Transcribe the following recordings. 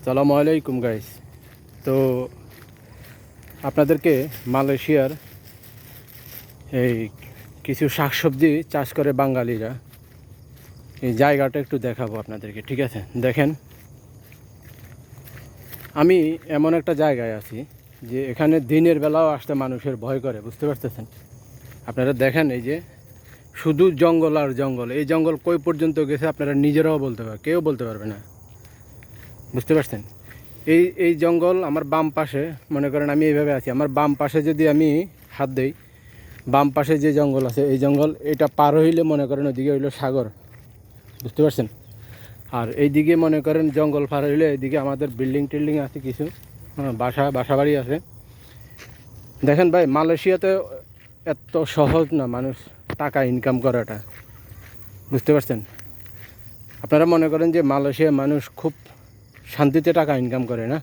আসসালামু আলাইকুম গাইস। তো আপনাদেরকে মালয়েশিয়ার এই কিছু শাকসবজি চাষ করে বাঙালিরা এই জায়গাটা একটু দেখাবো আপনাদেরকে, ঠিক আছে? দেখেন, আমি এমন একটা জায়গায় আছি যে এখানে দিনের বেলাও আসতে মানুষের ভয় করে, বুঝতে পারতেছেন? আপনারা দেখেন, এই যে শুধু জঙ্গল আর জঙ্গল। এই জঙ্গল কই পর্যন্ত গেছে আপনারা নিজেরাও বলতে পারবে, কেউ বলতে পারবে না, বুঝতে পারছেন? এই এই জঙ্গল আমার বাম পাশে, মনে করেন আমি এইভাবে আছি, আমার বাম পাশে যদি আমি হাত দিই, বাম পাশে যে জঙ্গল আছে এই জঙ্গল, এটা পার হইলে মনে করেন ওইদিকে হইলো সাগর, বুঝতে পারছেন? আর এইদিকে মনে করেন জঙ্গল পার হইলে এইদিকে আমাদের বিল্ডিং টিল্ডিং আছে কিছু, বাসা বাড়ি আছে। দেখেন ভাই, মালয়েশিয়াতে এত সহজ না মানুষ টাকা ইনকাম করাটা, বুঝতে পারছেন? আপনারা মনে করেন যে মালয়েশিয়ার মানুষ খুব শান্তিতে টাকা ইনকাম করে না,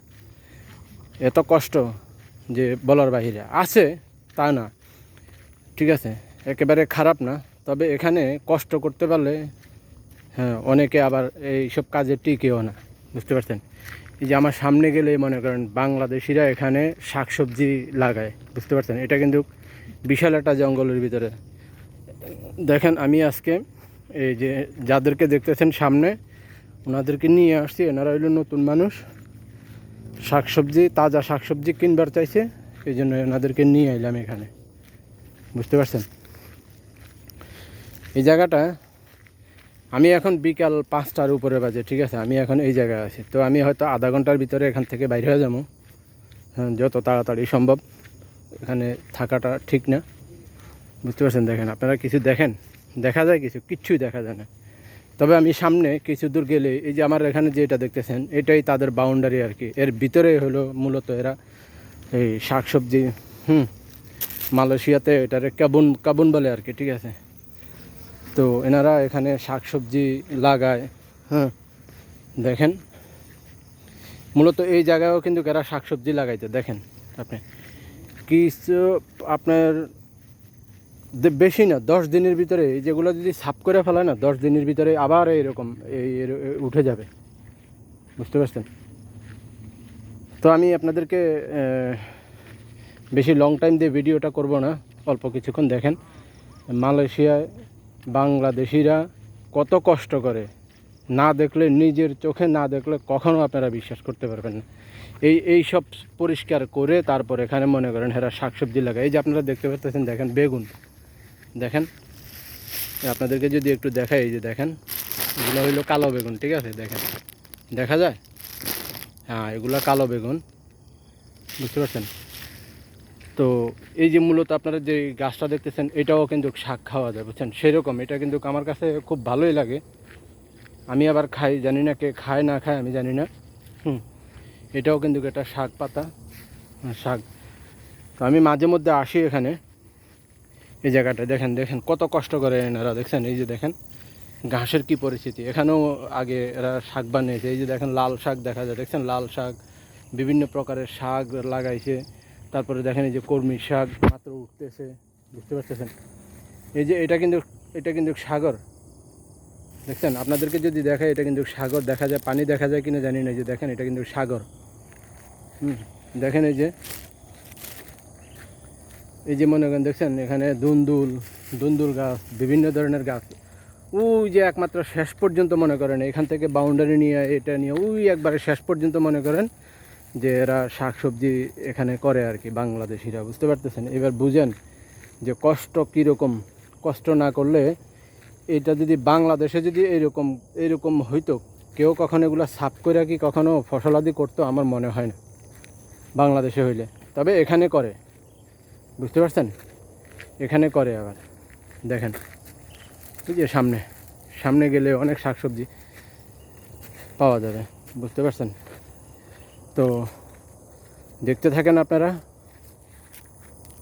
এত কষ্ট যে বলার বাহিরে। আছে তা না, ঠিক আছে, একেবারে খারাপ না, তবে এখানে কষ্ট করতে পারলে হ্যাঁ অনেকে আবার এইসব কাজে টিকেও না, বুঝতে পারছেন? এই যে আমার সামনে গেলে মনে করেন বাংলাদেশিরা এখানে শাকসবজি লাগায়, বুঝতে পারছেন? এটা কিন্তু বিশাল একটা জঙ্গলের ভিতরে। দেখেন, আমি আজকে এই যে যাদেরকে দেখতেছেন সামনে, ওনাদেরকে নিয়ে আসছি। এনারা হইল নতুন মানুষ, শাকসবজি, তাজা শাকসবজি কিনবার চাইছে, এই জন্য এনাদেরকে নিয়ে এলাম এখানে, বুঝতে পারছেন? এই জায়গাটা, আমি এখন বিকাল 5টার উপরে বাজে, ঠিক আছে? আমি এখন এই জায়গায় আছি, তো আমি হয়তো আধা ঘন্টার ভিতরে এখান থেকে বাইরে হয়ে যাবো, হ্যাঁ, যত তাড়াতাড়ি সম্ভব। এখানে থাকাটা ঠিক না, বুঝতে পারছেন? দেখেন, আপনারা কিছু দেখেন, দেখা যায় কিচ্ছুই দেখা যায় না। তবে আমি সামনে কিছু দূর গেলে এই যে আমার এখানে যেটা দেখতেছেন, এটাই তাদের বাউন্ডারি আর কি। এর ভিতরে হলো মূলত এরা এই শাকসবজি, মালয়েশিয়াতে এটারে কাবুন কাবুন বলে আর কি, ঠিক আছে? তো এনারা এখানে শাকসবজি লাগায়, হ্যাঁ। দেখেন, মূলত এই জায়গায়ও কিন্তু এরা শাকসবজি লাগাইতে, দেখেন আপনি কিছু, আপনার বেশি না, 10 দিনের ভিতরে যেগুলো যদি সাফ করে ফেলায় না, 10 দিনের ভিতরে আবার এইরকম উঠে যাবে, বুঝতে পারছেন? তো আমি আপনাদেরকে বেশি লং টাইম দিয়ে ভিডিওটা করব না, অল্প কিছুক্ষণ দেখেন মালয়েশিয়ায় বাংলাদেশিরা কত কষ্ট করে। না দেখলে, নিজের চোখে না দেখলে কখনো আপনারা বিশ্বাস করতে পারবেন না। এই সব পরিষ্কার করে তারপর এখানে মনে করেন এরা শাকসবজি লাগায়। এই যে আপনারা দেখতে পাচ্ছেন, দেখেন বেগুন, দেখেন আপনাদেরকে যদি একটু দেখাই, এই যে দেখেন, এগুলো হইলো কালো বেগুন, ঠিক আছে? দেখেন, দেখা যায়, হ্যাঁ, এগুলো কালো বেগুন, বুঝতে পারছেন? তো এই যে মূলত আপনারা যে গাছটা দেখতেছেন, এটাও কিন্তু শাক খাওয়া যায়, বুঝছেন? সেরকম এটা কিন্তু আমার কাছে খুব ভালোই লাগে। আমি আবার খাই, জানি না কে খায় না খায় আমি জানি না। এটাও কিন্তু একটা শাক পাতা, শাক। তো আমি মাঝে মধ্যে আসি এখানে, এই জায়গাটা দেখেন, দেখেন কত কষ্ট করে এনারা, দেখছেন? এই যে দেখেন ঘাসের কি পরিস্থিতি। এখানেও আগে এরা শাক বানিয়েছে, এই যে দেখেন লাল শাক দেখা যায়, দেখছেন? লাল শাক, বিভিন্ন প্রকারের শাক লাগাইছে। তারপরে দেখেন এই যে কর্মী শাক মাত্র উঠতেছে, বুঝতে পারতেছেন? এই যে এটা কিন্তু সাগর, দেখছেন? আপনাদেরকে যদি দেখায়, এটা কিন্তু সাগর দেখা যায়, পানি দেখা যায় কিনা জানি না, যে দেখেন এটা কিন্তু সাগর। দেখেন এই যে মনে করেন, দেখছেন এখানে দুন্দুল গাছ, বিভিন্ন ধরনের গাছ। ওই যে একমাত্র শেষ পর্যন্ত মনে করেন, এখান থেকে বাউন্ডারি নিয়ে, এটা নিয়ে ওই একবারে শেষ পর্যন্ত মনে করেন যে এরা শাকসবজি এখানে করে আর কি, বাংলাদেশিরা, বুঝতে পারতেছেন? এবার বুঝেন যে কষ্ট কীরকম। কষ্ট না করলে, এটা যদি বাংলাদেশে যদি এইরকম হইতো, কেউ কখনো এগুলো সাফ করে কি কখনো ফসলাদি করতো? আমার মনে হয় না বাংলাদেশে হইলে। তবে এখানে করে, বুঝতে পারছেন? এখানে করে। আবার দেখেন, এই যে সামনে গেলে অনেক শাকসবজি পাওয়া যাবে, বুঝতে পারছেন? তো দেখতে থাকেন আপনারা।